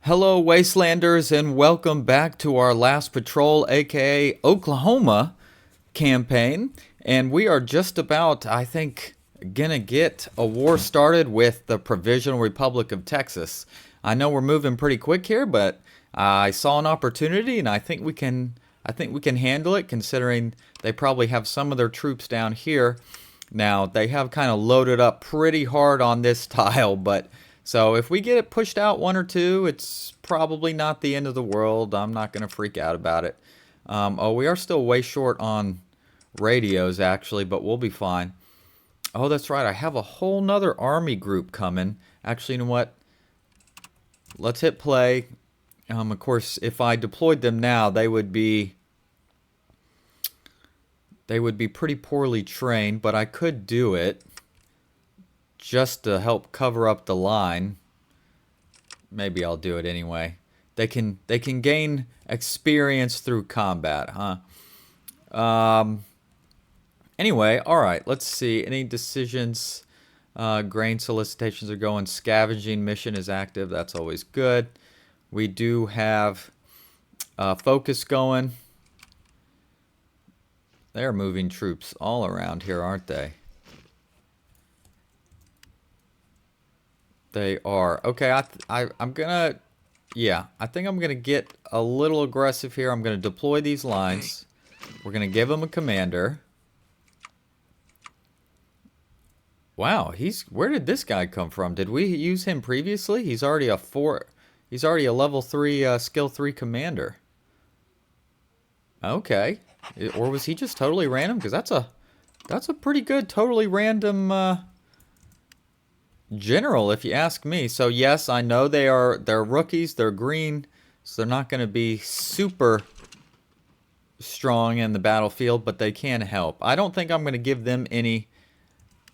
Hello, Wastelanders, and welcome back to our last patrol, aka Oklahoma campaign. And we are just about, I think, gonna get a war started with the Provisional Republic of Texas. I know we're moving pretty quick here, but I saw an opportunity, and I think we can. I think we can handle it, considering they probably have some of their troops down here. Now they have kind of loaded up pretty hard on this tile, but so if we get it pushed out one or two, it's probably not the end of the world. I'm not going to freak out about it. Oh, we are still way short on radios, actually, but we'll be fine. Oh, that's right. I have a whole nother army group coming. Actually, you know what? Let's hit play. Of course, if I deployed them now, they would be pretty poorly trained, but I could do it just to help cover up the line. Maybe I'll do it anyway. They can gain experience through combat, huh? Anyway, all right. Let's see. Any decisions? Grain solicitations are going. Scavenging mission is active. That's always good. We do have focus going. They're moving troops all around here, aren't they? They are. Okay, I'm gonna, yeah, I think I'm gonna get a little aggressive here. I'm gonna deploy these lines. We're gonna give them a commander. Wow, where did this guy come from? Did we use him previously? He's already a level 3, skill 3 commander. Okay. Or was he just totally random? Because that's a pretty good totally random general, if you ask me. So yes, I know they're rookies, they're green, so they're not going to be super strong in the battlefield, but they can help. I don't think I'm going to give them any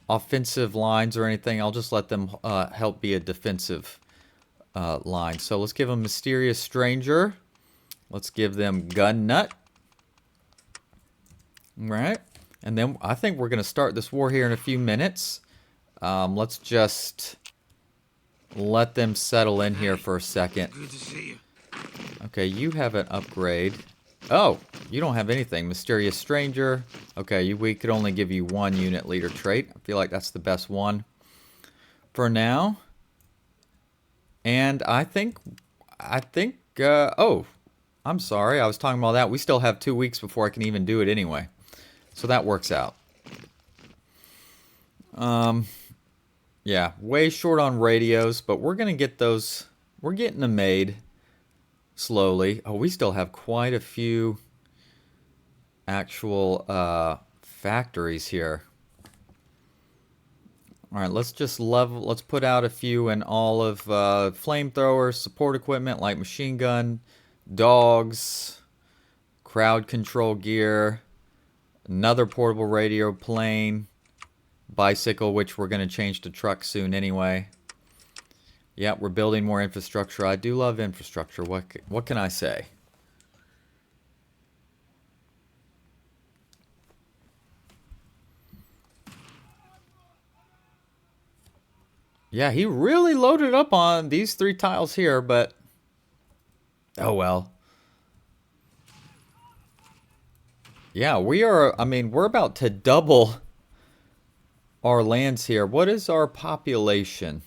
offensive lines or anything. I'll just let them help be a defensive line. So let's give them Mysterious Stranger. Let's give them Gun Nut. All right. And then I think we're going to start this war here in a few minutes. Let's just let them settle in here for a second. Good to see you. Okay, you have an upgrade. Oh, you don't have anything. Mysterious Stranger. Okay, we could only give you one unit leader trait. I feel like that's the best one for now. And I think, oh, I'm sorry. I was talking about that. We still have 2 weeks before I can even do it anyway. So that works out. Yeah, way short on radios, but we're going to get those. We're getting them made slowly. Oh, we still have quite a few actual factories here. All right, let's just level. Let's put out a few in all of flamethrowers, support equipment like machine gun, dogs, crowd control gear, another portable radio plane, bicycle, which we're going to change to truck soon anyway. Yeah, we're building more infrastructure. I do love infrastructure. What can I say? Yeah, he really loaded up on these 3 tiles here, but oh well. Yeah, I mean, we're about to double our lands here. What is our population?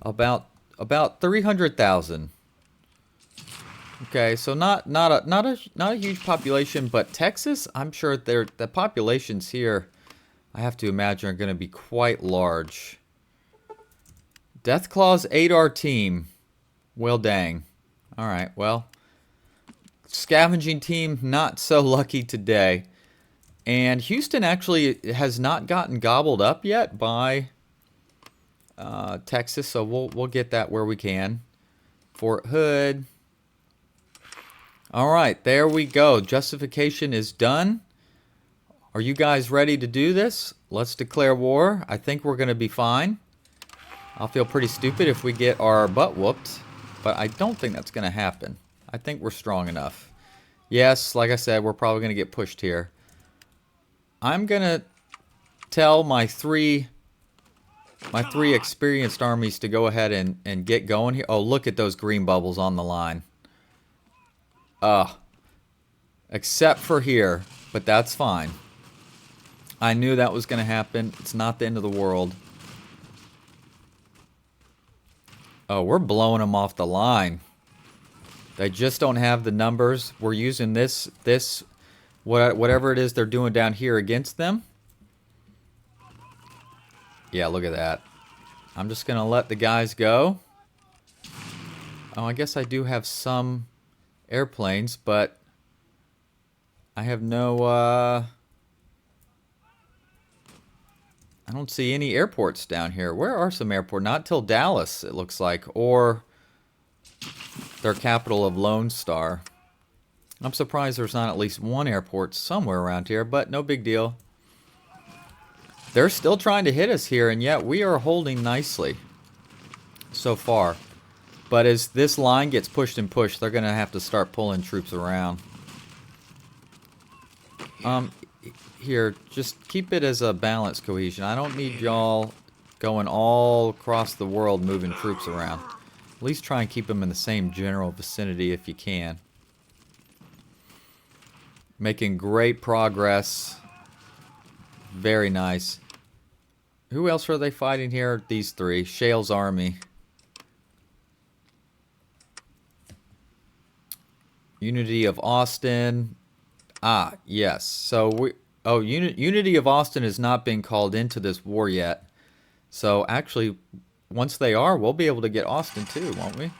About 300,000. Okay, so not a huge population, but Texas, I'm sure the populations here, I have to imagine, are going to be quite large. Deathclaws ate our team. Well, dang. All right, well, scavenging team not so lucky today. And Houston actually has not gotten gobbled up yet by Texas, so we'll get that where we can. Fort Hood. All right, there we go. Justification is done. Are you guys ready to do this? Let's declare war. I think we're going to be fine. I'll feel pretty stupid if we get our butt whooped, but I don't think that's going to happen. I think we're strong enough. Yes, like I said, we're probably going to get pushed here. I'm going to tell my 3 my 3 experienced armies to go ahead and get going here. Oh, look at those green bubbles on the line. Except for here, but that's fine. I knew that was going to happen. It's not the end of the world. Oh, we're blowing them off the line. They just don't have the numbers. We're using this whatever it is they're doing down here against them. Yeah, look at that. I'm just going to let the guys go. Oh, I guess I do have some airplanes, but I have no, I don't see any airports down here. Where are some airports? Not till Dallas, it looks like, or their capital of Lone Star. I'm surprised there's not at least one airport somewhere around here, but no big deal. They're still trying to hit us here, and yet we are holding nicely so far. But as this line gets pushed and pushed, they're going to have to start pulling troops around. Here, just keep it as a balanced cohesion. I don't need y'all going all across the world moving troops around. At least try and keep them in the same general vicinity if you can. Making great progress. Very nice. Who else are they fighting here? These 3. Shale's army. Unity of Austin. Ah, yes. So Unity of Austin has not been called into this war yet. So actually, once they are, we'll be able to get Austin too, won't we?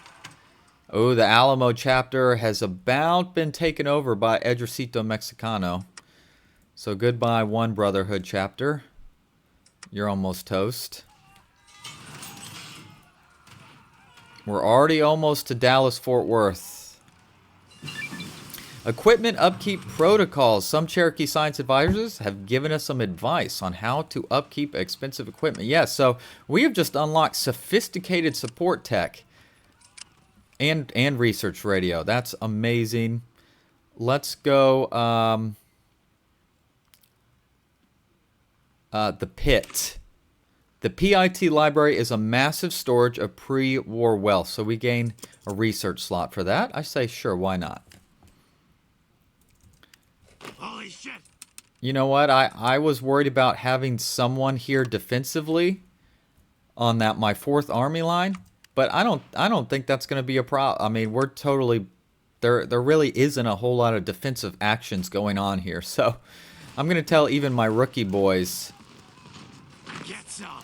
Oh, the Alamo chapter has about been taken over by Ejército Mexicano. So goodbye, One Brotherhood chapter. You're almost toast. We're already almost to Dallas-Fort Worth. Equipment upkeep protocols. Some Cherokee Science advisors have given us some advice on how to upkeep expensive equipment. Yes, so we have just unlocked sophisticated support tech and research radio. That's amazing. Let's go the pit. The PIT library is a massive storage of pre-war wealth, so we gain a research slot for that. I say sure, why not? Holy shit! You know what? I was worried about having someone here defensively on that my 4th army line, but I don't think that's going to be a problem. I mean, we're totally there really isn't a whole lot of defensive actions going on here. So, I'm going to tell even my rookie boys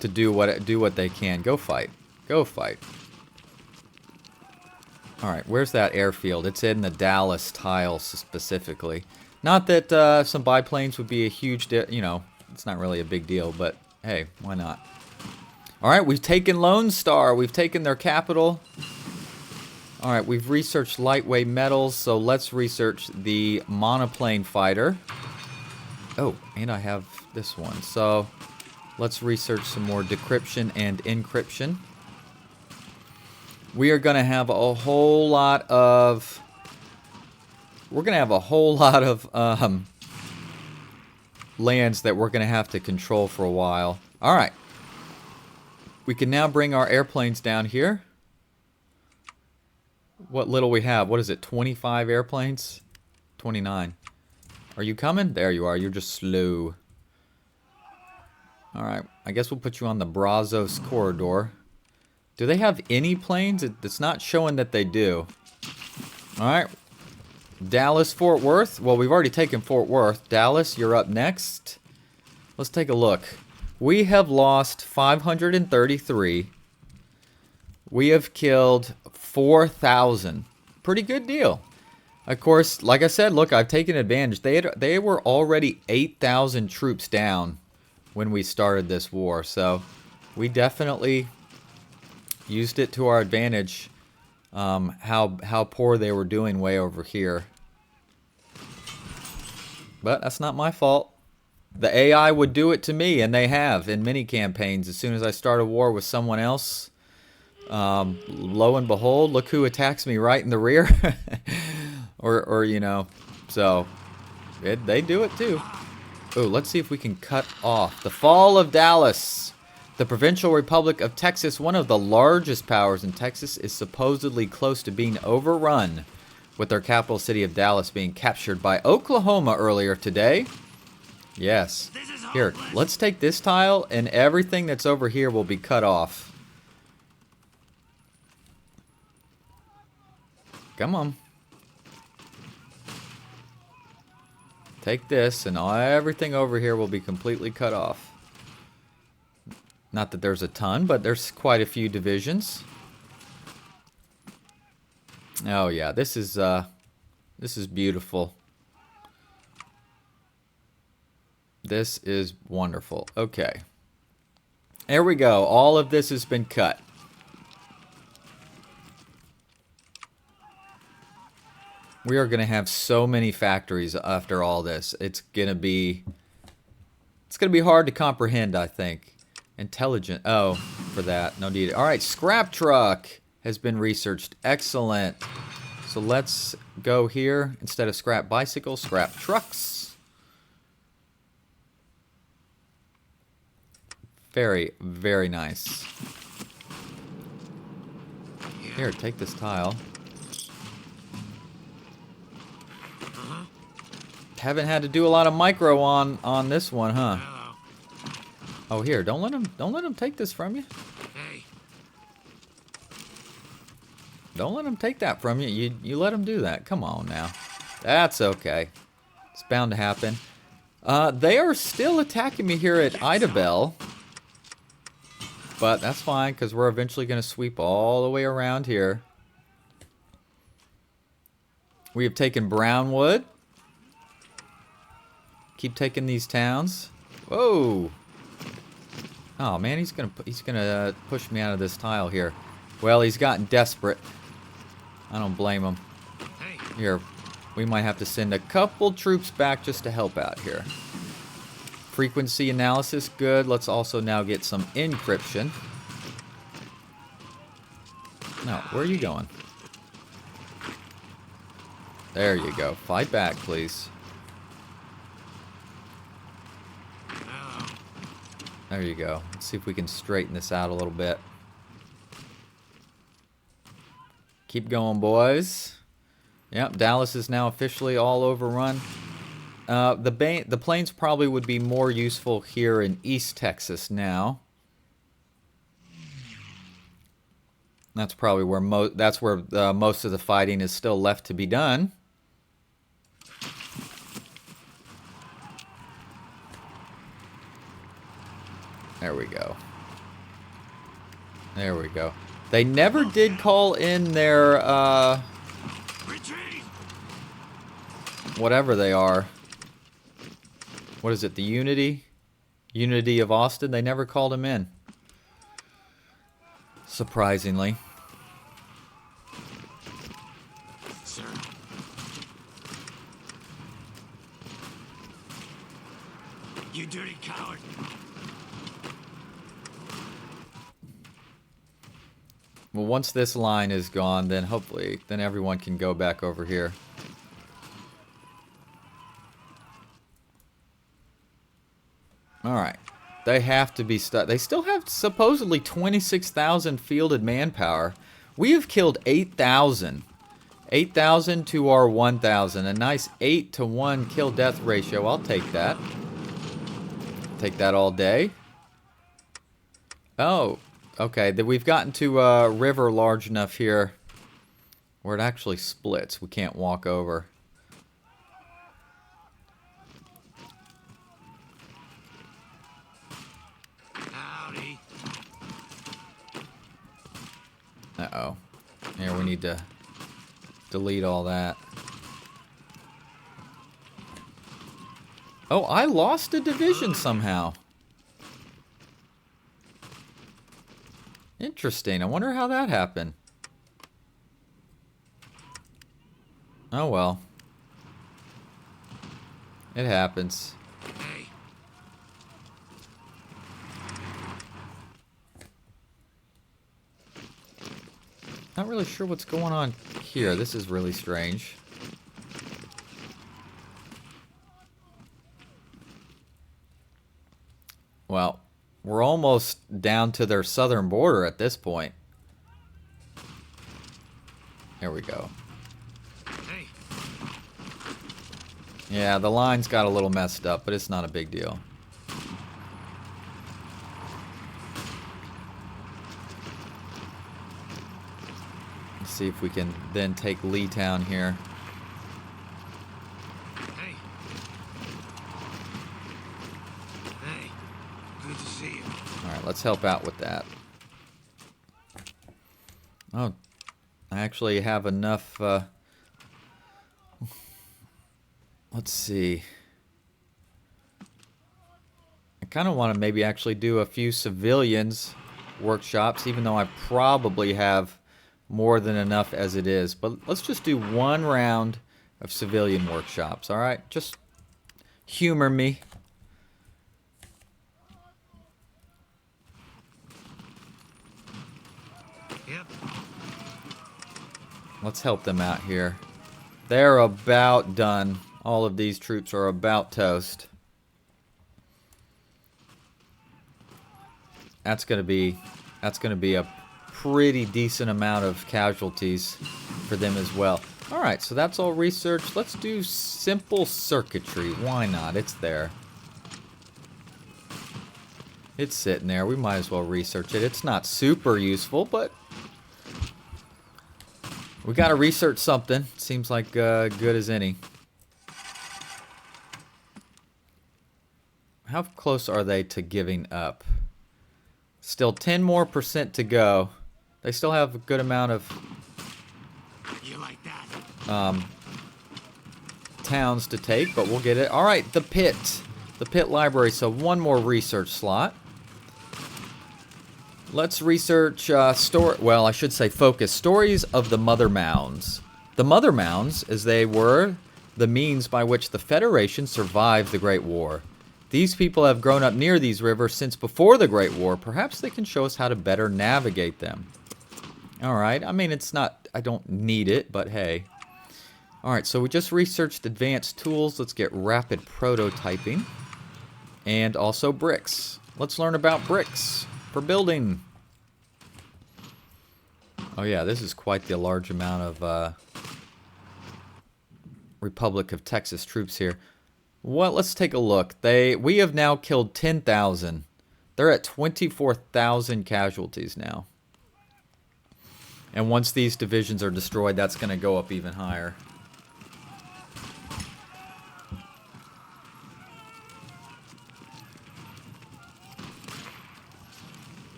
to do what they can. Go fight. Go fight. All right, where's that airfield? It's in the Dallas tiles specifically. Not that some biplanes would be a huge, you know, it's not really a big deal, but hey, why not? All right, we've taken Lone Star. We've taken their capital. All right, we've researched lightweight metals, so let's research the monoplane fighter. Oh, and I have this one. So let's research some more decryption and encryption. We are going to have a whole lot of... lands that we're going to have to control for a while. All right. We can now bring our airplanes down here. What little we have. What is it? 25 airplanes? 29. Are you coming? There you are. You're just slow. All right. I guess we'll put you on the Brazos corridor. Do they have any planes? It's not showing that they do. All right. Dallas, Fort Worth. Well, we've already taken Fort Worth. Dallas, you're up next. Let's take a look. We have lost 533. We have killed 4,000. Pretty good deal. Of course, like I said, look, I've taken advantage. They were already 8,000 troops down when we started this war. So we definitely used it to our advantage. How poor they were doing way over here. But that's not my fault. The AI would do it to me, and they have in many campaigns. As soon as I start a war with someone else, lo and behold, look who attacks me right in the rear. or you know, so they do it too. Oh, let's see if we can cut off the fall of Dallas. The Provincial Republic of Texas, one of the largest powers in Texas, is supposedly close to being overrun, with their capital city of Dallas being captured by Oklahoma earlier today. Yes. Here, let's take this tile, and everything that's over here will be cut off. Come on. Take this, and everything over here will be completely cut off. Not that there's a ton, but there's quite a few divisions. Oh yeah, this is beautiful. This is wonderful. Okay. There we go. All of this has been cut. We are going to have so many factories after all this. It's going to be hard to comprehend, I think. Intelligent. Oh, for that. No need. All right, scrap truck has been researched. Excellent. So let's go here. Instead of scrap bicycles, scrap trucks. Very, very nice. Here, take this tile. Haven't had to do a lot of micro on this one, huh? Oh, here, don't let him take this from you. Don't let him take that from you. You let him do that. Come on now. That's okay. It's bound to happen. They are still attacking me here at Idabel. But that's fine, because we're eventually going to sweep all the way around here. We have taken Brownwood. Keep taking these towns. Whoa. Oh man, he's gonna push me out of this tile here. Well, he's gotten desperate. I don't blame him. Here, we might have to send a couple troops back just to help out here. Frequency analysis, good. Let's also now get some encryption. No, where are you going? There you go. Fight back, please. There you go. Let's see if we can straighten this out a little bit. Keep going, boys. Yep, Dallas is now officially all overrun. The planes probably would be more useful here in East Texas now. That's probably where most of the fighting is still left to be done. There we go. There we go. They never did call in their, whatever they are. What is it, the Unity? Unity of Austin? They never called them in. Surprisingly. Sir. You dirty coward. Well, once this line is gone, then hopefully, then everyone can go back over here. Alright. They have to be stuck. They still have supposedly 26,000 fielded manpower. We have killed 8,000. 8,000 to our 1,000. A nice 8-to-1 kill-death ratio. I'll take that. Take that all day. Oh. Okay, we've gotten to a river large enough here where it actually splits. We can't walk over. Howdy. Uh-oh. Here, we need to delete all that. Oh, I lost a division somehow. Interesting. I wonder how that happened. Oh well. It happens. Hey. Not really sure what's going on here. This is really strange. Well, We're almost down to their southern border at this point. There we go. Hey. Yeah, the line's got a little messed up, but it's not a big deal. Let's see if we can then take Lee Town here. Hey. Hey. Good to see you. Alright, let's help out with that. Oh, I actually have enough, let's see. I kind of want to maybe actually do a few civilians workshops, even though I probably have more than enough as it is. But let's just do one round of civilian workshops, alright? Just humor me. Yep. Let's help them out here. They're about done. All of these troops are about toast. That's gonna be a pretty decent amount of casualties for them as well. Alright, so that's all research. Let's do simple circuitry. Why not? It's there. It's sitting there. We might as well research it. It's not super useful, but we gotta research something. Seems like good as any. How close are they to giving up? Still 10% more to go. They still have a good amount of You like that? towns to take, but we'll get it. All right, the pit. The pit library, so one more research slot. Let's research well, I should say focus. Stories of the Mother Mounds. The Mother Mounds, as they were the means by which the Federation survived the Great War. These people have grown up near these rivers since before the Great War. Perhaps they can show us how to better navigate them. Alright, I mean, it's not, I don't need it, but hey. Alright, so we just researched advanced tools. Let's get rapid prototyping. And also bricks. Let's learn about bricks for building. Oh yeah, this is quite the large amount of Republic of Texas troops here. Well, let's take a look. We have now killed 10,000. They're at 24,000 casualties now. And once these divisions are destroyed, that's going to go up even higher.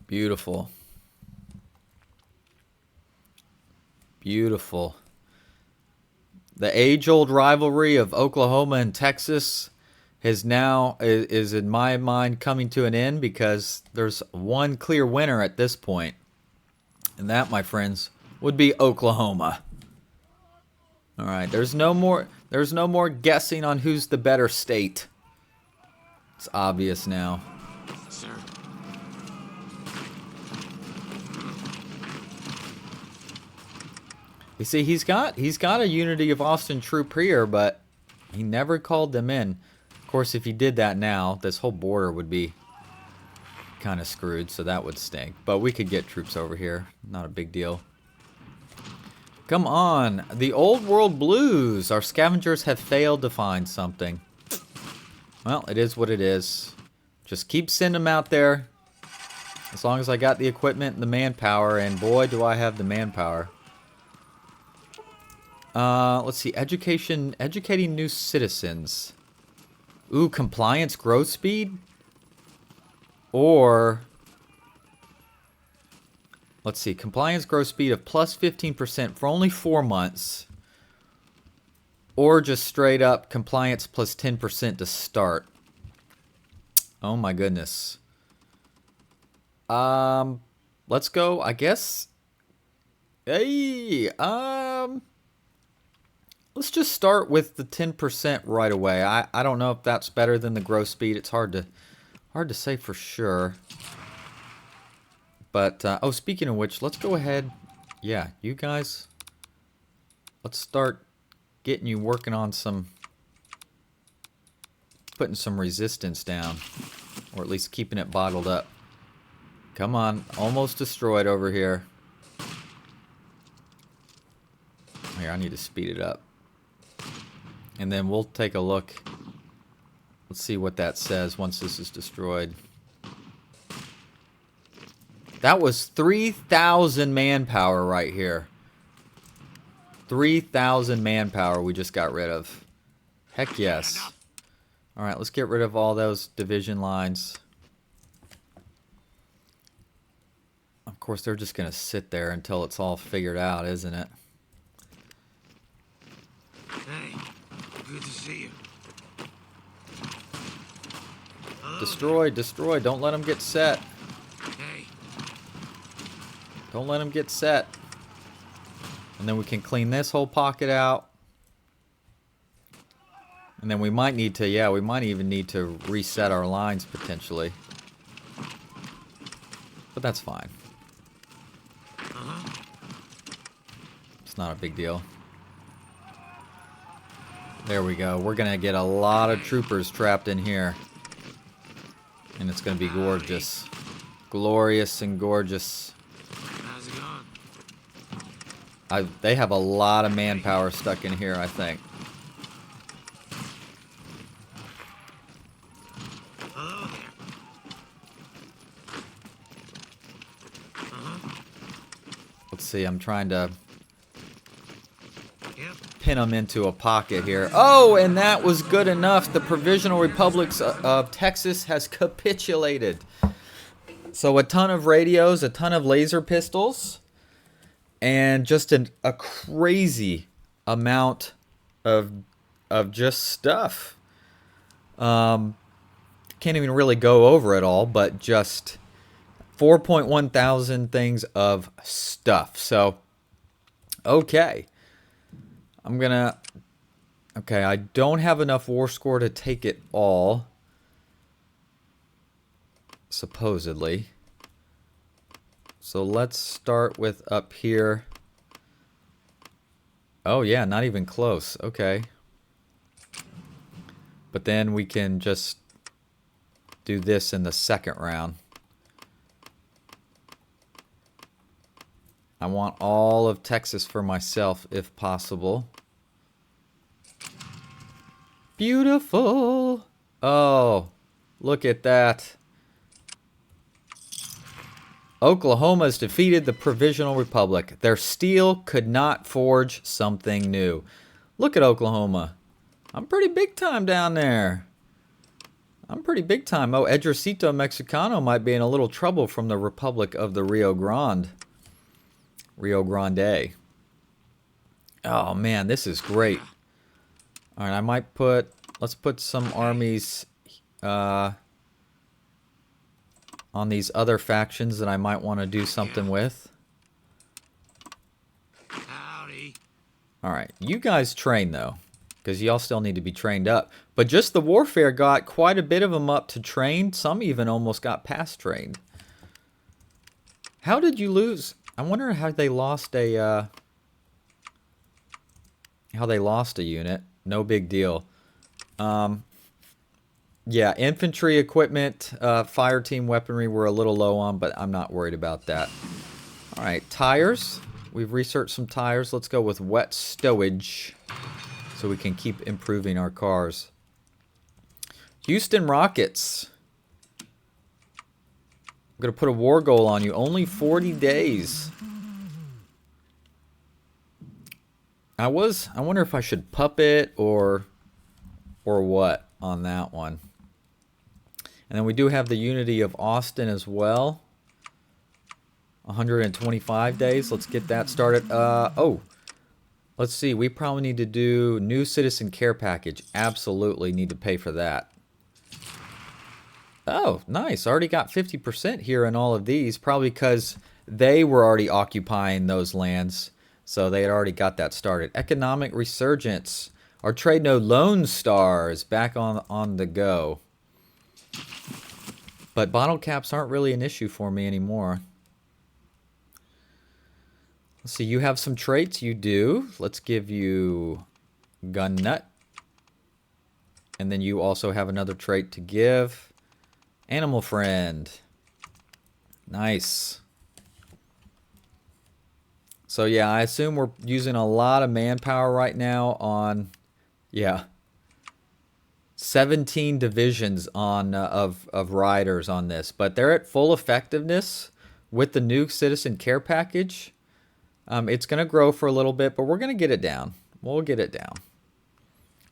Beautiful. Beautiful. The age-old rivalry of Oklahoma and Texas is in my mind coming to an end, because there's one clear winner at this point. And that, my friends, would be Oklahoma. All right, there's no more guessing on who's the better state. It's obvious now. Sir. You see, he's got a Unity of Austin troop here, but he never called them in. Of course, if he did that now, this whole border would be kind of screwed, so that would stink. But we could get troops over here. Not a big deal. Come on. The Old World Blues. Our scavengers have failed to find something. Well, it is what it is. Just keep sending them out there. As long as I got the equipment and the manpower, and boy, do I have the manpower. Let's see. Educating new citizens. Ooh, compliance growth speed? Or, let's see. Compliance growth speed of plus 15% for only 4 months. Or just straight up compliance plus 10% to start. Oh my goodness. Let's go, I guess. Hey, let's just start with the 10% right away. I don't know if that's better than the growth speed. It's hard to say for sure. But oh, speaking of which, let's go ahead. Yeah, you guys. Let's start getting you working on putting some resistance down. Or at least keeping it bottled up. Come on, almost destroyed over here. Here, I need to speed it up. And then we'll take a look. Let's see what that says once this is destroyed. That was 3,000 manpower right here. 3,000 manpower we just got rid of. Heck yes. Alright, let's get rid of all those division lines. Of course, they're just going to sit there until it's all figured out, isn't it? Hey, good to see you. Destroy, destroy. Don't let them get set. Hey. Don't let them get set. And then we can clean this whole pocket out. And then we might need to, yeah, we might even need to reset our lines potentially. But that's fine. It's not a big deal. There we go. We're going to get a lot of troopers trapped in here. And it's going to be gorgeous. Glorious and gorgeous. How's it going? They have a lot of manpower stuck in here, I think. Hello there. Let's see, I'm trying to Yep. pin them into a pocket here. Oh, and that was good enough. The Provisional Republic of Texas has capitulated. So a ton of radios, a ton of laser pistols, and just a crazy amount of just stuff. Can't even really go over it all, but just 4.1 thousand things of stuff. So, okay. Okay, I don't have enough war score to take it all. Supposedly. So let's start with up here. Oh yeah, not even close. Okay. But then we can just do this in the second round. I want all of Texas for myself if possible. Beautiful. Oh, look at that. Oklahoma's defeated the Provisional Republic. Their steel could not forge something new. Look at Oklahoma. I'm pretty big time down there. I'm pretty big time. Oh, Edricito Mexicano might be in a little trouble from the Republic of the Rio Grande. Rio Grande. Oh man, this is great. Alright, I might let's put some armies on these other factions that I might want to do something with. Howdy. Alright, you guys train though, because y'all still need to be trained up. But just the warfare got quite a bit of them up to train. Some even almost got past trained. How did you lose? I wonder how they lost a unit. No big deal. Yeah, infantry equipment, fire team weaponry we're a little low on, but I'm not worried about that. All right, tires. We've researched some tires. Let's go with wet stowage so we can keep improving our cars. Houston Rockets. I'm going to put a war goal on you. Only 40 days. I wonder if I should puppet or what on that one. And then we do have the Unity of Austin as well. 125 days. Let's get that started. Oh, let's see. We probably need to do new citizen care package. Absolutely need to pay for that. Oh, nice. Already got 50% here in all of these. Probably because they were already occupying those lands. So they had already got that started. Economic resurgence. Our trade node Lone Star is back on the go. But bottle caps aren't really an issue for me anymore. Let's see, you have some traits. You do. Let's give you gun nut. And then you also have another trait to give. Animal friend. Nice. So yeah, I assume we're using a lot of manpower right now on, yeah, 17 divisions on of riders on this, but they're at full effectiveness with the new citizen care package. It's going to grow for a little bit, but we're going to get it down. We'll get it down.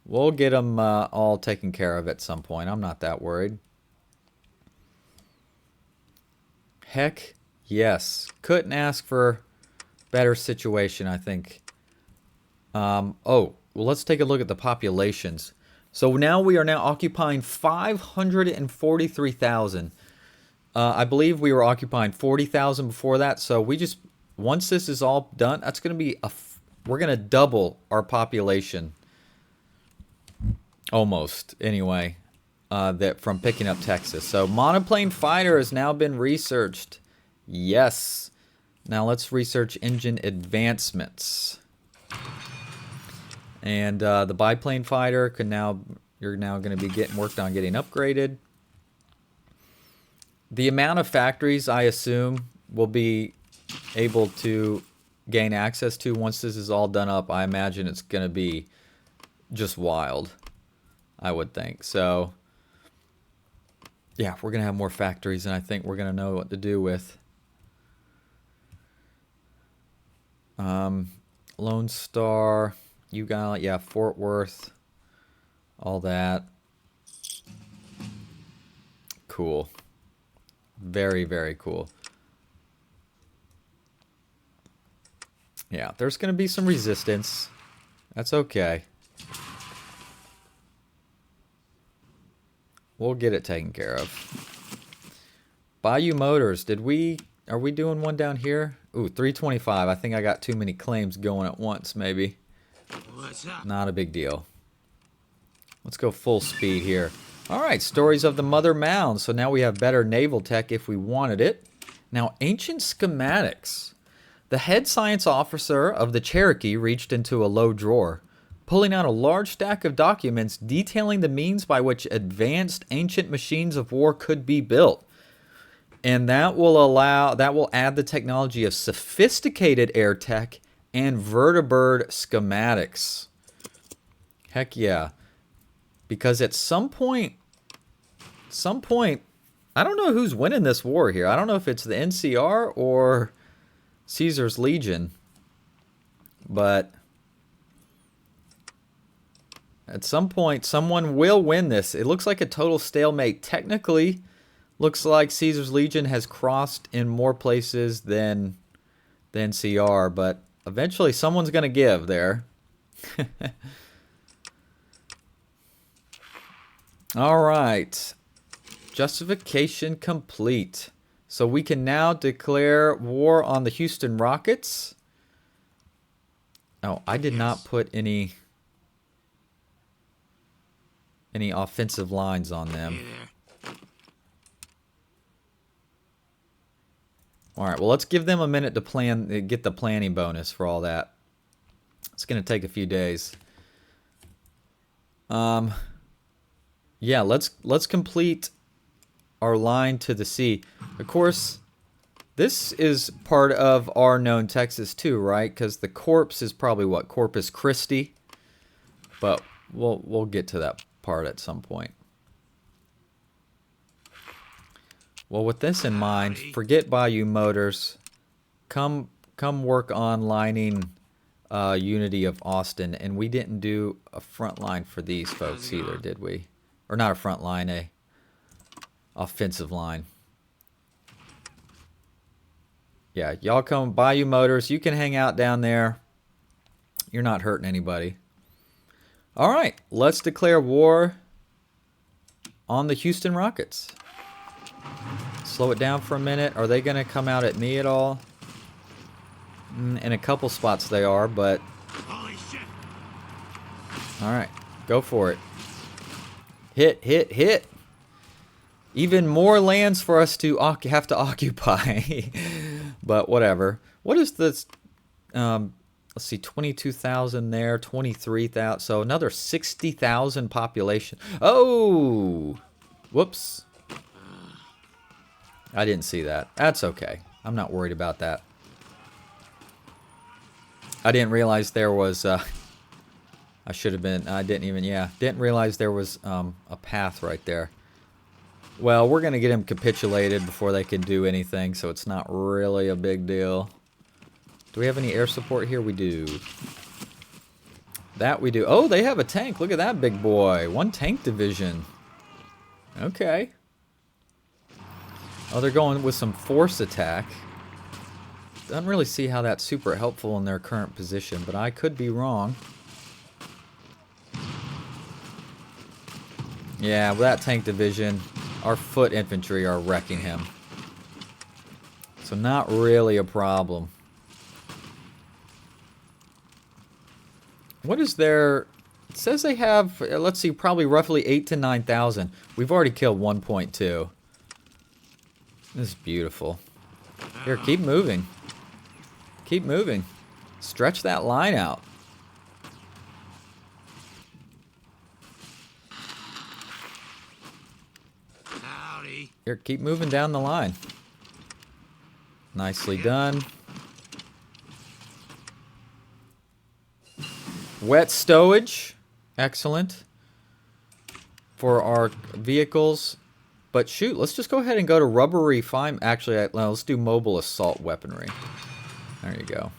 We'll get them all taken care of at some point. I'm not that worried. Heck yes. Couldn't ask for better situation, I think. Oh, well, let's take a look at the populations. So now we are now occupying 543,000. I believe we were occupying 40,000 before that. So we just, once this is all done, that's going to be we're going to double our population. Almost, anyway, that from picking up Texas. So monoplane fighter has now been researched. Yes. Now let's research engine advancements. And the biplane fighter can now, you're now going to be getting worked on getting upgraded. The amount of factories I assume will be able to gain access to once this is all done up, I imagine it's going to be just wild, I would think. So yeah, we're going to have more factories, and I think we're going to know what to do with. Lone Star, you got, yeah, Fort Worth, all that. Cool. Very, very cool. Yeah, there's going to be some resistance. That's okay. We'll get it taken care of. Bayou Motors, are we doing one down here? Ooh, 325. I think I got too many claims going at once, maybe. What's up? Not a big deal. Let's go full speed here. All right, Stories of the Mother Mound. So now we have better naval tech if we wanted it. Now, ancient schematics. The head science officer of the Cherokee reached into a low drawer, pulling out a large stack of documents detailing the means by which advanced ancient machines of war could be built. And that will add the technology of sophisticated air tech and vertibird schematics. Heck yeah. Because at some point, I don't know who's winning this war here. I don't know if it's the NCR or Caesar's Legion. But at some point, someone will win this. It looks like a total stalemate. Technically, looks like Caesar's Legion has crossed in more places than CR, but eventually someone's going to give there. All right. Justification complete. So we can now declare war on the Houston Rockets. Oh, I did not put any offensive lines on them. All right, well, let's give them a minute to get the planning bonus for all that. It's going to take a few days. Yeah, let's complete our line to the sea. Of course, this is part of our known Texas too, right? Because the corpse is probably what, Corpus Christi, but we'll get to that part at some point. Well, with this in mind, forget Bayou Motors. Come work on lining Unity of Austin, and we didn't do a front line for these folks either, did we? Or not a front line, a offensive line. Yeah, y'all come Bayou Motors. You can hang out down there. You're not hurting anybody. All right, let's declare war on the Houston Rockets. Slow it down for a minute. Are they going to come out at me at all? In a couple spots they are, but... Holy shit. All right, go for it. Hit, hit, hit. Even more lands for us to have to occupy. But whatever. What is this? let's see, 22,000 there, 23,000. So another 60,000 population. Oh! Whoops. I didn't see that. That's okay. I'm not worried about that. I didn't realize there was, I should have been, I didn't even, yeah. Didn't realize there was a path right there. Well, we're going to get them capitulated before they can do anything, so it's not really a big deal. Do we have any air support here? We do. That we do. Oh, they have a tank. Look at that big boy. One tank division. Okay. Oh, they're going with some force attack. Doesn't really see how that's super helpful in their current position, but I could be wrong. Yeah, with that tank division, our foot infantry are wrecking him. So not really a problem. What is their... It says they have, let's see, probably roughly 8 to 9,000. We've already killed 1.2. This is beautiful. Here, keep moving. Keep moving. Stretch that line out. Howdy. Here, keep moving down the line. Nicely done. Wet stowage. Excellent. For our vehicles. But shoot, let's just go ahead and go to rubbery fine. Actually, let's do mobile assault weaponry. There you go.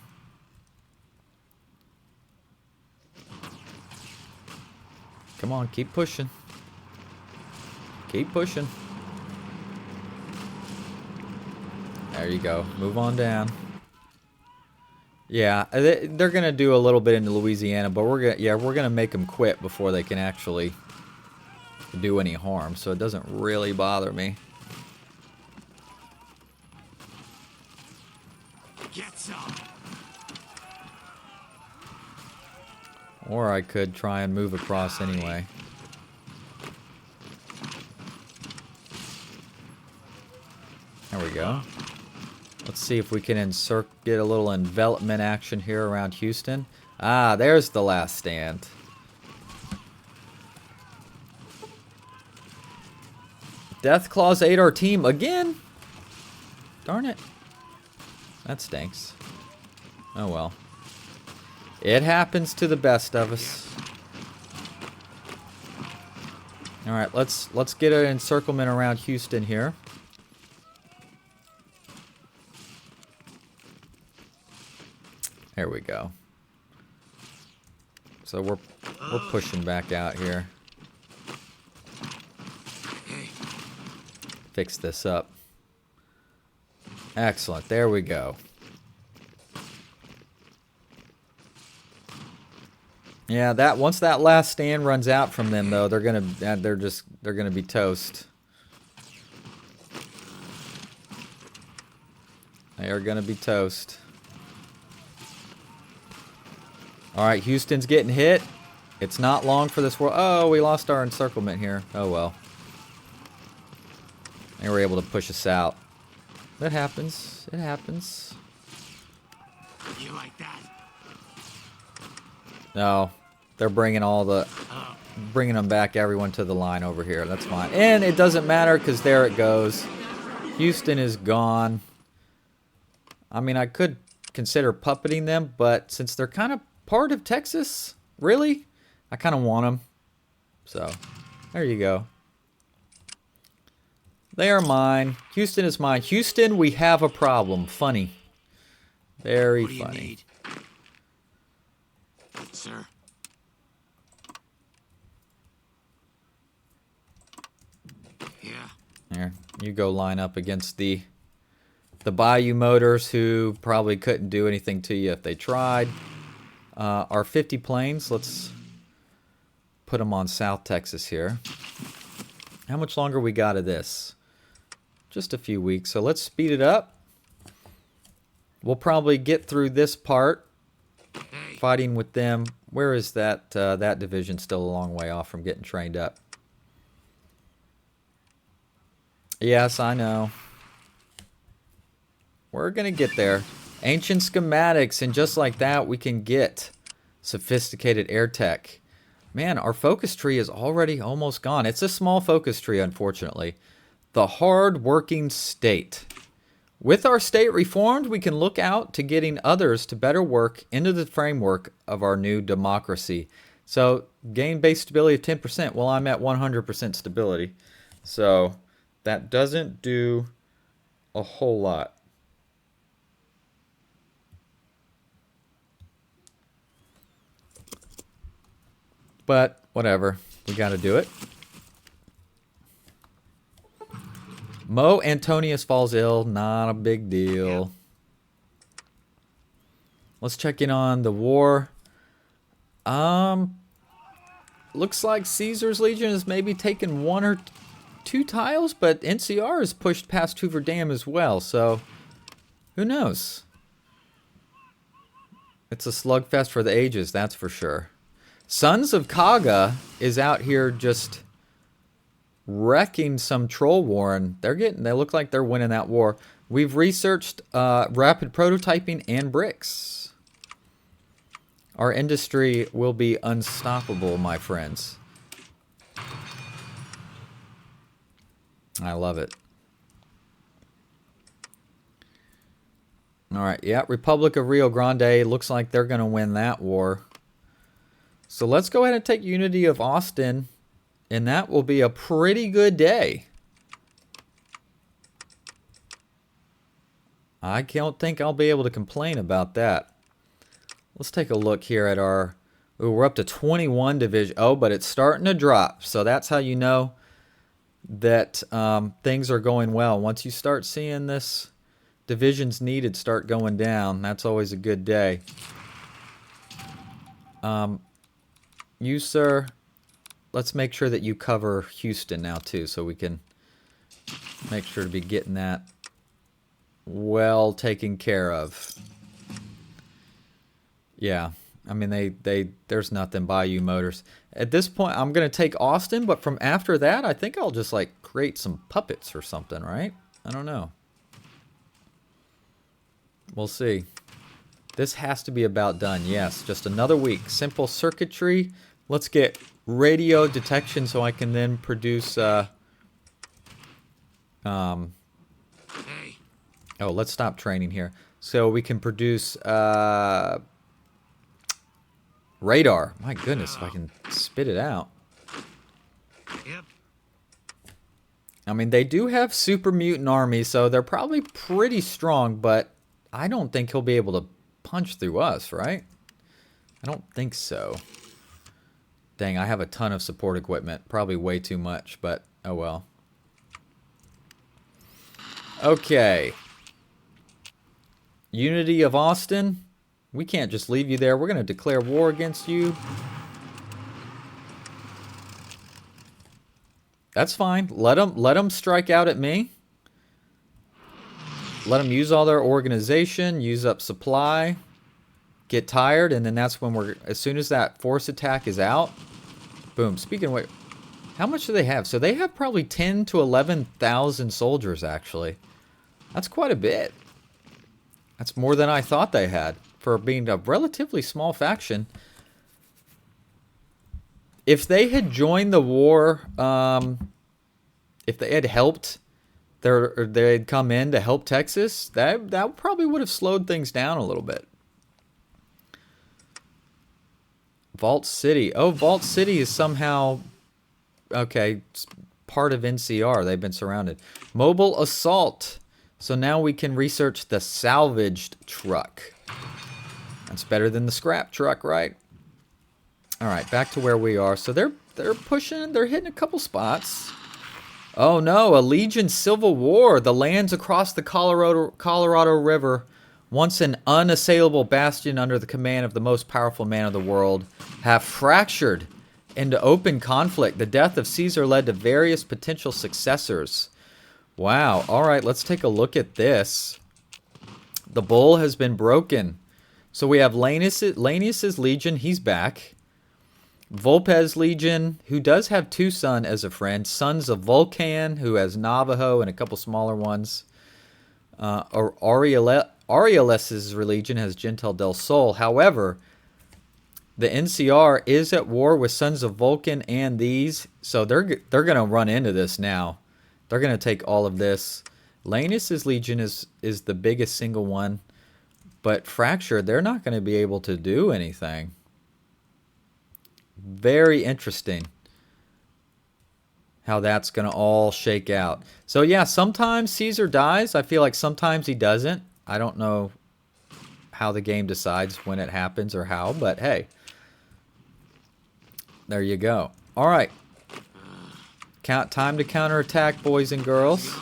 Come on, keep pushing. Keep pushing. There you go. Move on down. Yeah, they're gonna do a little bit into Louisiana, but we're gonna make them quit before they can actually do any harm. So it doesn't really bother me. Get some. Or I could try and move across anyway. There we go. Let's see if we can get a little envelopment action here around Houston. Ah, there's the last stand. Deathclaws ate our team again? Darn it. That stinks. Oh well. It happens to the best of us. Alright, let's get an encirclement around Houston here. There we go. So we're pushing back out here. Fix this up. Excellent. There we go. Yeah, that once that last stand runs out from them though, they're gonna be toast. They are gonna be toast. Alright, Houston's getting hit. It's not long for this world. Oh, we lost our encirclement here. Oh well. They were able to push us out. That happens. It happens. You like that? No. They're bringing bringing them back, everyone to the line over here. That's fine. And it doesn't matter because there it goes. Houston is gone. I mean, I could consider puppeting them, but since they're kind of part of Texas, really, I kind of want them. So, there you go. They are mine. Houston is mine. Houston, we have a problem. Funny. Very funny. What do you need? Sir. Yeah. Here, you go line up against the Bayou Motors, who probably couldn't do anything to you if they tried. Our 50 planes, let's put them on South Texas here. How much longer we got of this? Just a few weeks, so let's speed it up. We'll probably get through this part fighting with them. Where is that that division? Still a long way off from getting trained up. Yes, I know. We're gonna get there. Ancient schematics, and just like that, we can get sophisticated air tech. Man, our focus tree is already almost gone. It's a small focus tree, unfortunately. The hard-working state. With our state reformed, we can look out to getting others to better work into the framework of our new democracy. So, gain base stability of 10%. Well, I'm at 100% stability. So, that doesn't do a whole lot. But, whatever. We got to do it. Mo Antonius falls ill. Not a big deal. Let's check in on the war. Looks like Caesar's Legion has maybe taken 1 or 2 tiles, but NCR has pushed past Hoover Dam as well, so who knows? It's a slugfest for the ages, that's for sure. Sons of Kaga is out here just wrecking some troll war, and they look like they're winning that war. We've researched rapid prototyping and bricks. Our industry will be unstoppable, my friends. I love it. All right, yeah, Republic of Rio Grande looks like they're going to win that war. So let's go ahead and take Unity of Austin, and that will be a pretty good day. I don't think I'll be able to complain about that. Let's take a look here at our... Ooh, we're up to 21 division. Oh, but it's starting to drop. So that's how you know that things are going well. Once you start seeing this divisions needed start going down, that's always a good day. You, sir, let's make sure that you cover Houston now, too, so we can make sure to be getting that well taken care of. Yeah, I mean, there's nothing Bayou Motors. At this point, I'm going to take Austin, but from after that, I think I'll just, like, create some puppets or something, right? I don't know. We'll see. This has to be about done, yes. Just another week. Simple circuitry. Let's get radio detection so I can then produce... Oh, let's stop training here. So we can produce... radar. My goodness, if I can spit it out. Yep. I mean, they do have super mutant army, so they're probably pretty strong, but I don't think he'll be able to punch through us, right? I don't think so. Dang, I have a ton of support equipment. Probably way too much, but oh well. Okay. Unity of Austin. We can't just leave you there. We're going to declare war against you. That's fine. Let them strike out at me. Let them use all their organization, use up supply, get tired, and then that's when as soon as that force attack is out, boom. Speaking of which, how much do they have? So they have probably 10 to 11,000 soldiers, actually. That's quite a bit. That's more than I thought they had for being a relatively small faction. If they had joined the war, if they had helped, they had come in to help Texas, that probably would have slowed things down a little bit. Vault City. Oh, Vault City is somehow... Okay, part of NCR. They've been surrounded. Mobile Assault. So now we can research the salvaged truck. That's better than the scrap truck, right? All right, back to where we are. So they're pushing, they're hitting a couple spots. Oh no, a Legion Civil War. The lands across the Colorado River, once an unassailable bastion under the command of the most powerful man of the world, have fractured into open conflict. The death of Caesar led to various potential successors. Wow. All right, let's take a look at this. The bull has been broken. So we have Lanius's Legion. He's back. Volpez Legion, who does have 2 sons as a friend. Sons of Vulcan, who has Navajo and a couple smaller ones. Aureoles's legion has Gentel del Sol. However, the NCR is at war with Sons of Vulcan and these, so they're going to run into this now. They're going to take all of this. Lanus's legion is the biggest single one, but Fracture, they're not going to be able to do anything. Very interesting how that's going to all shake out. So yeah, sometimes Caesar dies. I feel like sometimes he doesn't. I don't know how the game decides when it happens or how, but hey. There you go. All right. Time to counterattack, boys and girls.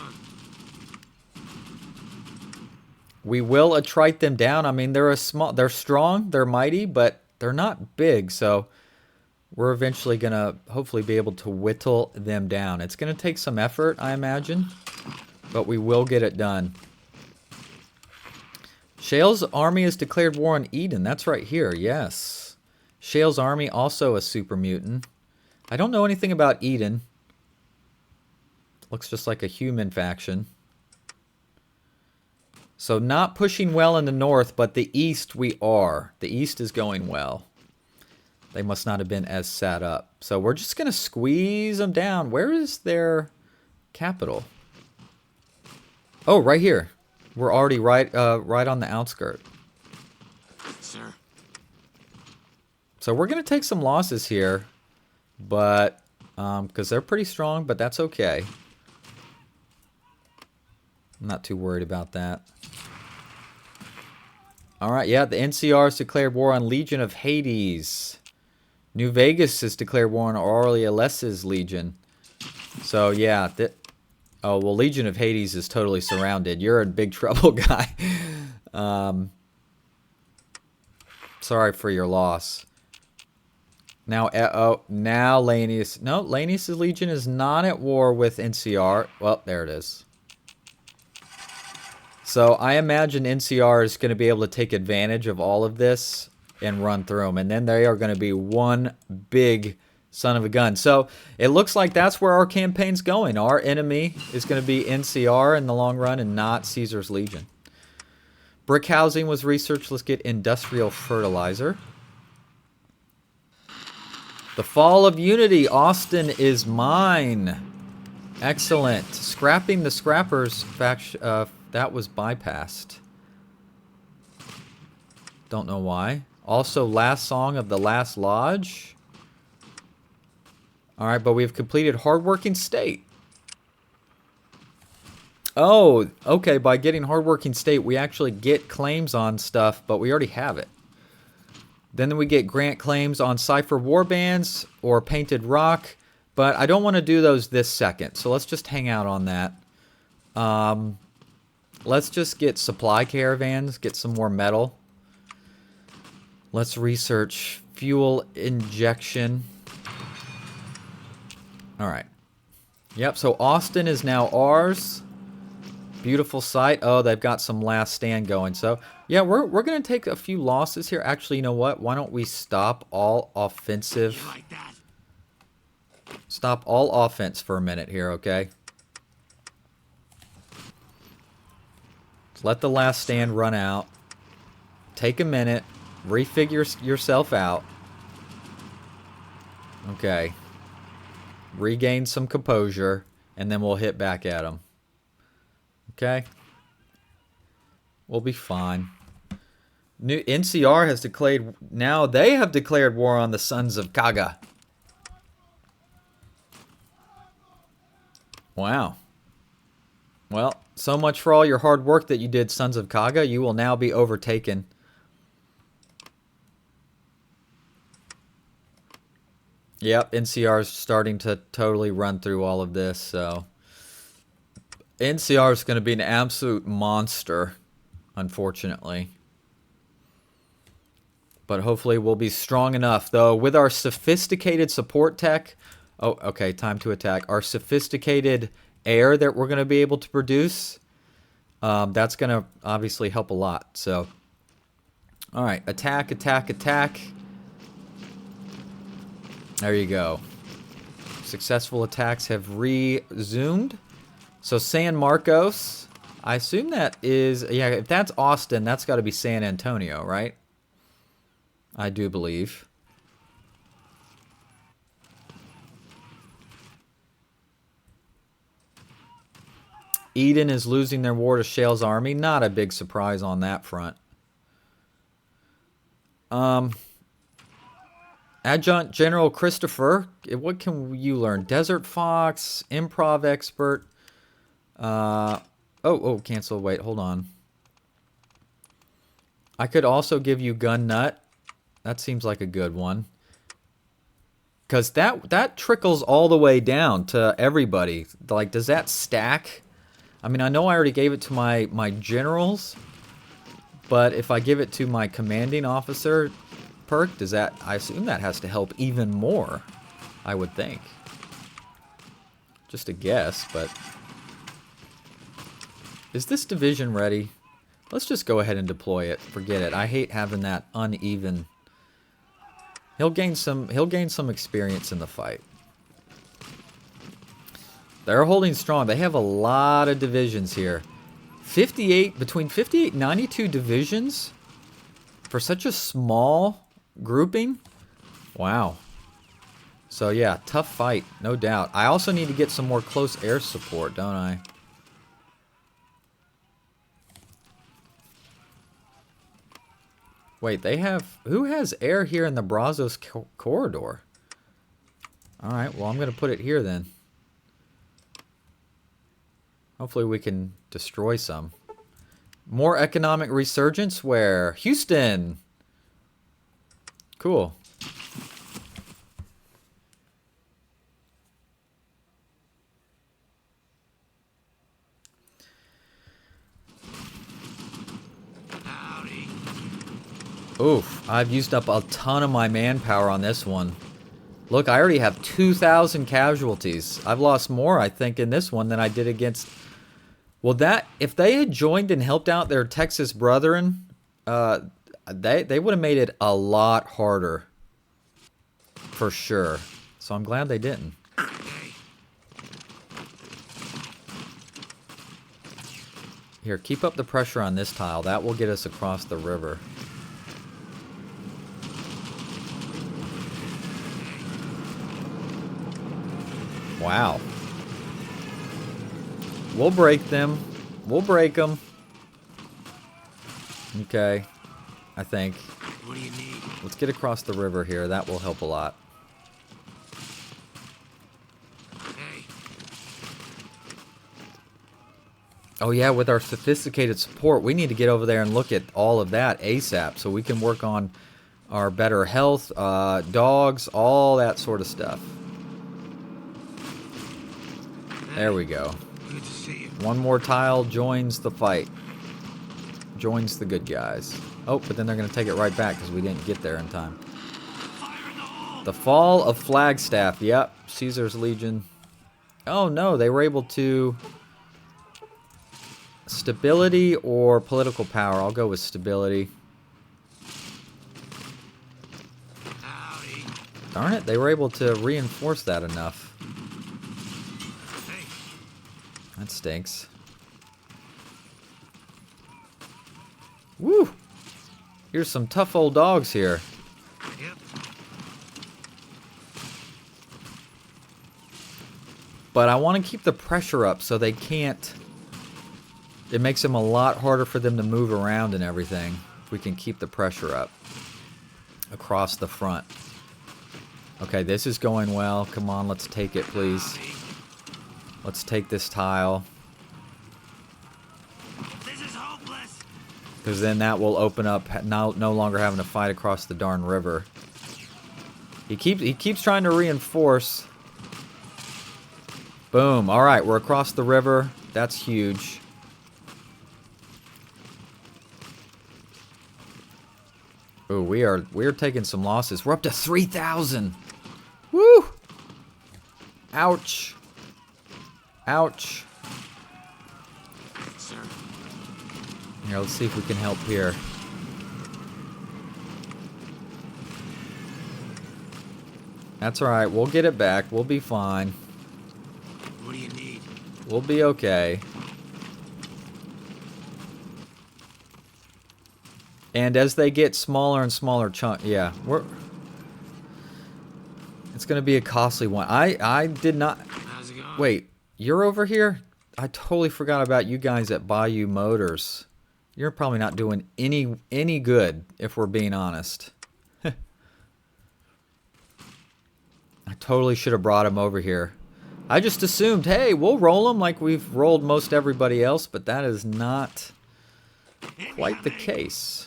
We will attrite them down. I mean, they're strong, they're mighty, but they're not big, so we're eventually going to hopefully be able to whittle them down. It's going to take some effort, I imagine, but we will get it done. Shale's army has declared war on Eden. That's right here, yes. Shale's army, also a super mutant. I don't know anything about Eden. Looks just like a human faction. So not pushing well in the north, but the east we are. The east is going well. They must not have been as set up. So we're just going to squeeze them down. Where is their capital? Oh, right here. We're already right on the outskirt. Sir. So we're going to take some losses here, but because they're pretty strong, but that's okay. I'm not too worried about that. All right, yeah, the NCR has declared war on Legion of Hades. New Vegas has declared war on Aureoles's Legion. So, yeah. Oh, well, Legion of Hades is totally surrounded. You're in big trouble, guy. Sorry for your loss. Now, now Lanius. No, Lanius' Legion is not at war with NCR. Well, there it is. So I imagine NCR is going to be able to take advantage of all of this and run through them. And then they are going to be one big son of a gun. So it looks like that's where our campaign's going. Our enemy is going to be NCR in the long run and not Caesar's Legion. Brick housing was researched. Let's get industrial fertilizer. The Fall of Unity. Austin is mine. Excellent. Scrapping the Scrappers faction. That was bypassed. Don't know why. Also, last song of the last lodge. All right, but we've completed hardworking state. Oh, okay. By getting hardworking state, we actually get claims on stuff, but we already have it. Then we get grant claims on Cypher Warbands or Painted Rock, but I don't want to do those this second, so let's just hang out on that. Let's just get supply caravans, get some more metal. Let's research fuel injection. All right. Yep, so Austin is now ours. Beautiful site. Oh, they've got some last stand going. So, yeah, we're going to take a few losses here. Actually, you know what? Why don't we stop all offensive? You like that? Stop all offense for a minute here, okay? Let the last stand run out. Take a minute. Refigure yourself out. Okay. Regain some composure. And then we'll hit back at them. Okay? We'll be fine. New NCR has declared... Now they have declared war on the Sons of Kaga. Wow. Well, so much for all your hard work that you did, Sons of Kaga. You will now be overtaken. Yep, NCR is starting to totally run through all of this, so... NCR is going to be an absolute monster, unfortunately. But hopefully we'll be strong enough, though, with our sophisticated support tech... Oh, okay, time to attack. Our sophisticated air that we're going to be able to produce, that's going to obviously help a lot. So, all right, attack, attack, attack. There you go. Successful attacks have resumed. So San Marcos, I assume that is... Yeah, if that's Austin, that's got to be San Antonio, right? I do believe. Eden is losing their war to Shale's army. Not a big surprise on that front. Adjutant General Christopher, what can you learn? Desert Fox, Improv Expert. Oh, cancel. Wait, hold on. I could also give you Gun Nut. That seems like a good one. Because that trickles all the way down to everybody. Like, does that stack? I mean, I know I already gave it to my generals. But if I give it to my commanding officer perk, does that... I assume that has to help even more. I would think. Just a guess, but... Is this division ready? Let's just go ahead and deploy it. Forget it. I hate having that uneven... He'll gain some experience in the fight. They're holding strong. They have a lot of divisions here. Between 58 and 92 divisions for such a small grouping. Wow. So yeah, tough fight, no doubt. I also need to get some more close air support, don't I? Wait, they have... Who has air here in the Brazos corridor? Alright, well, I'm going to put it here then. Hopefully we can destroy some. More economic resurgence where? Houston! Cool. Oof, I've used up a ton of my manpower on this one. Look, I already have 2,000 casualties. I've lost more, I think, in this one than I did against... Well, if they had joined and helped out their Texas brethren, they would have made it a lot harder. For sure. So I'm glad they didn't. Here, keep up the pressure on this tile. That will get us across the river. Wow. We'll break them. We'll break them. Okay. I think. What do you need? Let's get across the river here. That will help a lot. Hey. Oh yeah, with our sophisticated support, we need to get over there and look at all of that ASAP so we can work on our better health, dogs, all that sort of stuff. There we go. Good to see you. One more tile joins the fight. Joins the good guys. Oh, but then they're going to take it right back because we didn't get there in time. Fire in the hole! The fall of Flagstaff. Yep. Caesar's Legion. Oh, no. They were able to... Stability or political power? I'll go with stability. Howdy. Darn it. They were able to reinforce that enough. That stinks. Woo! Here's some tough old dogs here. Yep. But I want to keep the pressure up so they can't... It makes them a lot harder for them to move around and everything. If we can keep the pressure up. Across the front. Okay, this is going well. Come on, let's take it, please. Let's take this tile. This is hopeless. Because then that will open up no longer having to fight across the darn river. He keeps trying to reinforce. Boom. Alright, we're across the river. That's huge. Ooh, we are taking some losses. We're up to 3,000. Woo! Ouch. Ouch. Sir. Here, let's see if we can help here. That's alright, we'll get it back. We'll be fine. What do you need? We'll be okay. And as they get smaller and smaller chunk, yeah, it's going to be a costly one. I did not... How's it going? Wait, you're over here? I totally forgot about you guys at Bayou Motors. You're probably not doing any good, if we're being honest. I totally should have brought him over here. I just assumed, hey, we'll roll him like we've rolled most everybody else, but that is not quite the case.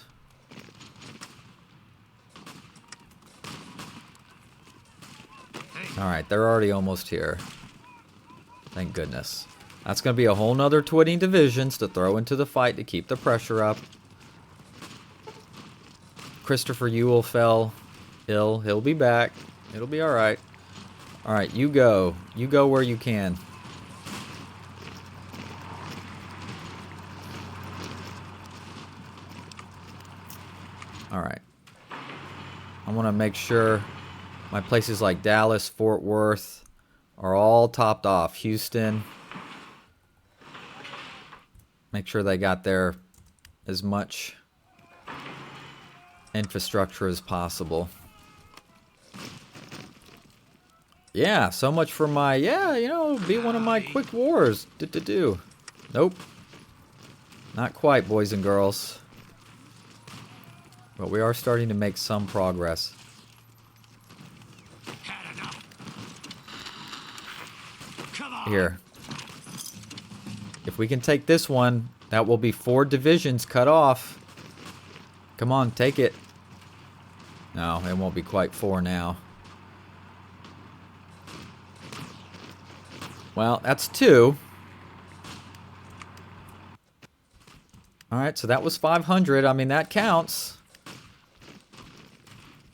Alright, they're already almost here. Thank goodness. That's going to be a whole nother 20 divisions to throw into the fight to keep the pressure up. Christopher Ewell fell ill. He'll be back. It'll be alright. Alright, you go. You go where you can. Alright. I want to make sure my places like Dallas, Fort Worth are all topped off. Houston. Make sure they got there as much infrastructure as possible. Yeah, so much for my, yeah, you know, be one of my quick wars. Nope. Not quite, boys and girls. But we are starting to make some progress. Here. If we can take this one, that will be 4 divisions cut off. Come on, take it. No, it won't be quite 4 now. Well, that's 2. Alright, so that was 500. I mean, that counts.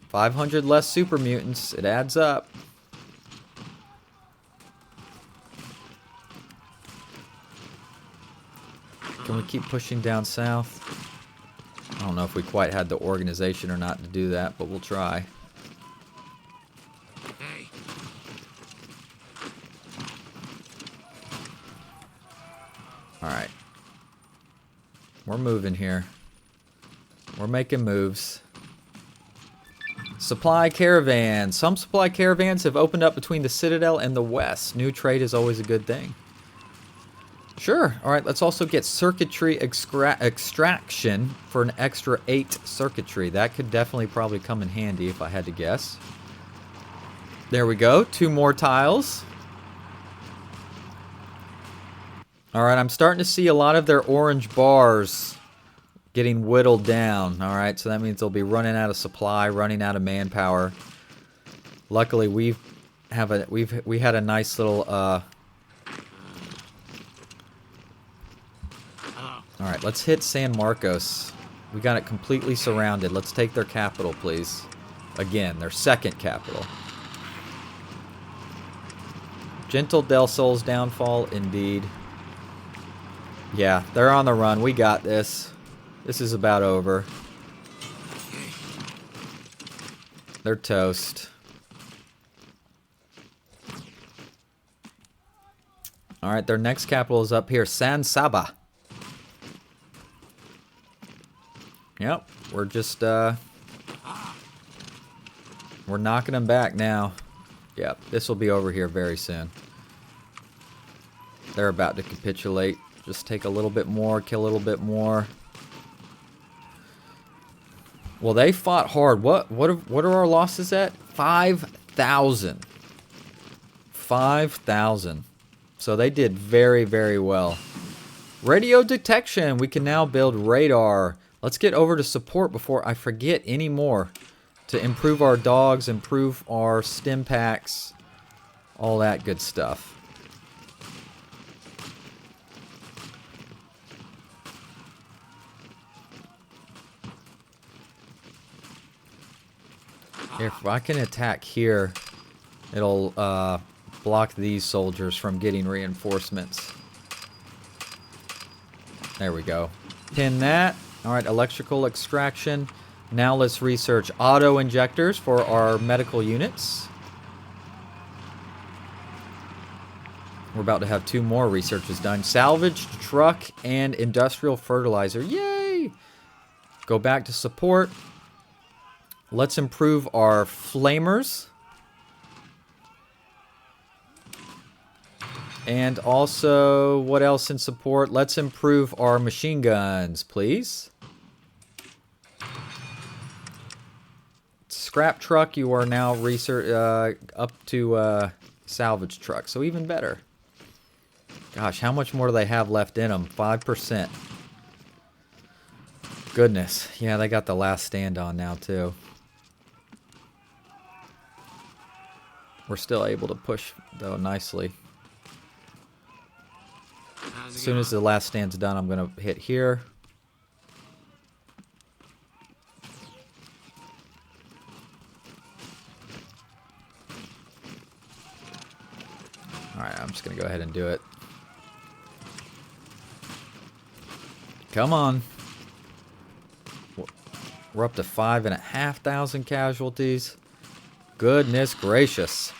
500 less super mutants. It adds up. Can we keep pushing down south? I don't know if we quite had the organization or not to do that, but we'll try. Hey. Alright. We're moving here. We're making moves. Supply caravans. Some supply caravans have opened up between the Citadel and the West. New trade is always a good thing. Sure. Alright, let's also get circuitry extraction for an extra 8 circuitry. That could definitely probably come in handy if I had to guess. There we go. 2 more tiles. Alright, I'm starting to see a lot of their orange bars getting whittled down. Alright, so that means they'll be running out of supply, running out of manpower. Luckily, we had a nice little Alright, let's hit San Marcos. We got it completely surrounded. Let's take their capital, please. Again, their second capital. Gentle Del Sol's downfall, indeed. Yeah, they're on the run. We got this. This is about over. They're toast. Alright, their next capital is up here. San Saba. Yep, we're just, we're knocking them back now. Yep, this will be over here very soon. They're about to capitulate. Just take a little bit more, kill a little bit more. Well, they fought hard. What are our losses at? 5,000. 5,000. So they did very, very well. Radio detection. We can now build radar. Let's get over to support before I forget any more. To improve our dogs, improve our stim packs, all that good stuff. If I can attack here, it'll block these soldiers from getting reinforcements. There we go. Pin that. Alright, electrical extraction. Now let's research auto injectors for our medical units. We're about to have 2 more researches done. Salvage truck and industrial fertilizer. Yay! Go back to support. Let's improve our flamers. And also, what else in support? Let's improve our machine guns, please. Scrap truck, you are now up to salvage truck, so even better. Gosh, how much more do they have left in them? 5%. Goodness. Yeah, they got the last stand on now, too. We're still able to push, though, nicely. As soon as the last stand's done, I'm going to hit here. Alright, I'm just going to go ahead and do it. Come on. We're up to 5,500 casualties. Goodness gracious.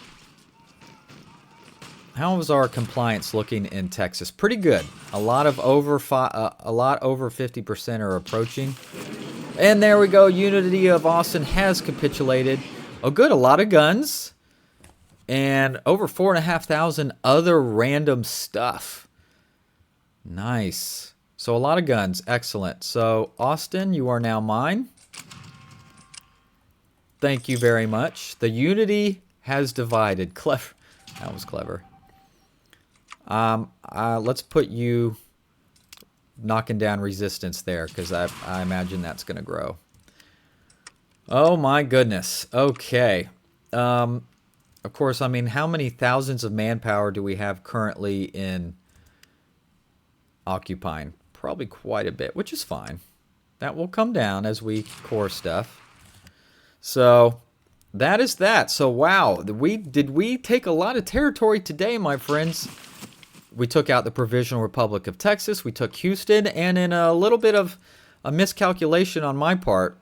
How is our compliance looking in Texas? Pretty good. A lot over 50% are approaching. And there we go. Unity of Austin has capitulated. Oh, good. A lot of guns. And over 4,500 other random stuff. Nice. So a lot of guns. Excellent. So, Austin, you are now mine. Thank you very much. The Unity has divided. Clever. That was clever. Let's put you knocking down resistance there, because I imagine that's going to grow. Oh my goodness. Okay. Of course, I mean, how many thousands of manpower do we have currently in occupying? Probably quite a bit, which is fine. That will come down as we core stuff. So that is that. So wow, did we take a lot of territory today, my friends? We took out the Provisional Republic of Texas. We took Houston, and in a little bit of a miscalculation on my part,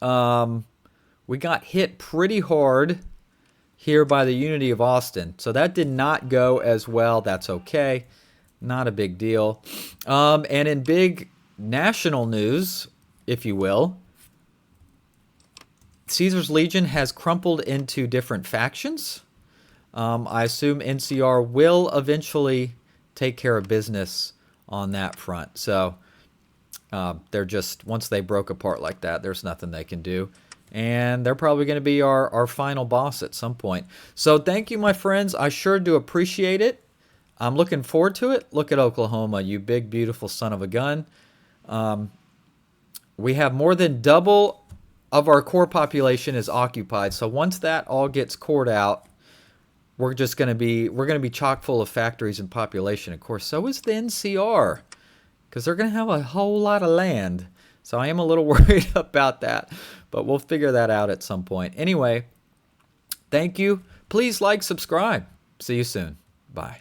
we got hit pretty hard here by the Unity of Austin. So that did not go as well. That's okay. Not a big deal. And in big national news, if you will, Caesar's Legion has crumpled into different factions. I assume NCR will eventually take care of business on that front. So they're just, once they broke apart like that, there's nothing they can do. And they're probably going to be our final boss at some point. So thank you, my friends. I sure do appreciate it. I'm looking forward to it. Look at Oklahoma, you big, beautiful son of a gun. We have more than double of our core population is occupied. So once that all gets cored out, we're going to be chock full of factories and population. Of course, so is the NCR, because they're going to have a whole lot of land. So I am a little worried about that, but we'll figure that out at some point. Anyway, thank you. Please like, subscribe. See you soon. Bye.